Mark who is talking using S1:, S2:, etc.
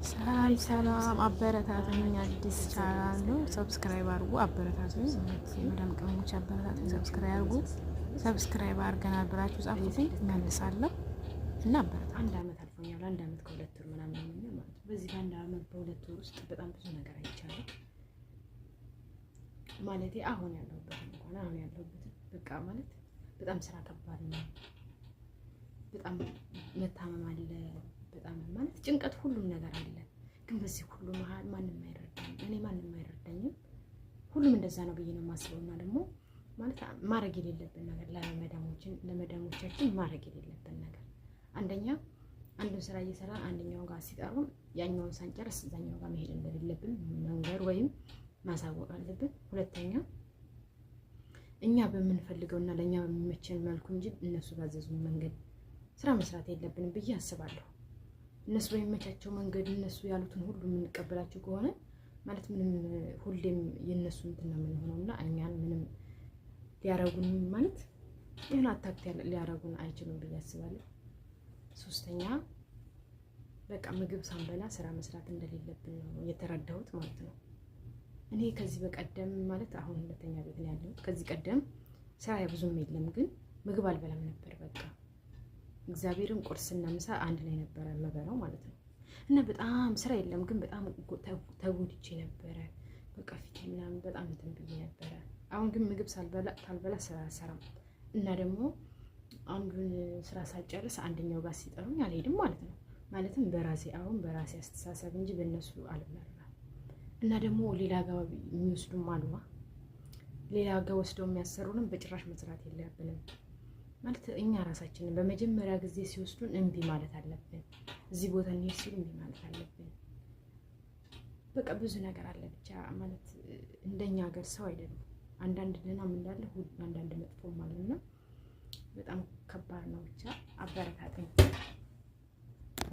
S1: ሰላም አበረታቱኝ። አዲስ ቻናል ነው። ሰብስክራይብ አድርጉ፣ አበረታቱኝ። መዳም ቅመሞች አበረታቱኝ፣ ሰብስክራይብ አድርጉ። ሰብስክራይብ አድርገናል ብላችሁ ጻፉልኝ፣ መልሳለሁ እና አበረታቱኝ።
S2: አንድ አመት አልፎኛል። አንድ አመት ከሁለት ወር ምናምን ነው ማለት ነው። በዚህ በአንድ አመት በሁለት ወር ውስጥ በጣም ብዙ ነገር አይቻለሁ። ማለቴ አሁን ያለሁበት በቃ ማለት በጣም ስራ ከባድ ነው። በጣም መታመም አለ። በጣም ማለት ጭንቀት፣ ሁሉም ነገር አለ። ግን በዚህ ሁሉ መሀል ማንም አይረዳኝም። እኔ ማንም አይረዳኝም። ሁሉም እንደዛ ነው ብዬ ነው የማስበው። እና ደግሞ ማለት ማድረግ የሌለብን ነገር ለመዳሞቻችን ማድረግ የሌለብን ነገር አንደኛ አንዱን ስራ እየሰራን አንደኛው ጋር ሲጠሩን ያኛውን ሳንጨርስ እዛኛው ጋር መሄድ እንደሌለብን መንገር ወይም ማሳወቅ አለብን። ሁለተኛ እኛ በምንፈልገውና ለእኛ በሚመቸን መልኩ እንጂ እነሱ ባዘዙን መንገድ ስራ መስራት የለብንም ብዬ አስባለሁ። እነሱ በሚመቻቸው መንገድ እነሱ ያሉትን ሁሉ የምንቀበላቸው ከሆነ ማለት ምንም ሁሌም የነሱ እንትን ነው የምንሆነውና እኛን ምንም ሊያረጉን ማለት ይሄን አታክት ሊያረጉን አይችሉም ብዬ አስባለሁ። ሶስተኛ በቃ ምግብ ሳንበላ ስራ መስራት እንደሌለብን ነው የተረዳሁት ማለት ነው። እኔ ከዚህ በቀደም ማለት አሁን ሁለተኛ ቤት ነው ያለሁት። ከዚህ ቀደም ስራ ብዙም የለም፣ ግን ምግብ አልበላም ነበር። በቃ እግዚአብሔርን ቁርስና ምሳ አንድ ላይ ነበረ መበላው ማለት ነው። እና በጣም ስራ የለም፣ ግን በጣም ተጎድቼ ነበረ። በቃ ፊቴ ምናምን በጣም እንትን ብዬ ነበረ። አሁን ግን ምግብ ሳልበላ ስራ አልሰራም። እና ደግሞ አንዱን ስራ ሳልጨርስ አንደኛው ጋር ሲጠሩኝ አልሄድም ማለት ነው። ማለትም በራሴ አስተሳሰብ እንጂ በእነሱ አልመራም። እና ደግሞ ሌላ ጋር የሚወስዱም አሉዋ ሌላ ጋር ወስደው የሚያሰሩንም በጭራሽ መስራት የለብንም ማለት እኛ ራሳችንን በመጀመሪያ ጊዜ ሲወስዱን እምቢ ማለት አለብን። እዚህ ቦታ እንሂድ ሲሉ እምቢ ማለት አለብን። በቃ ብዙ ነገር አለ ብቻ ማለት እንደኛ ሀገር ሰው አይደለም። አንዳንድ ደህናም እንዳለ አንዳንድ መጥፎም አለና በጣም ከባድ ነው። ብቻ አበረታተኝ።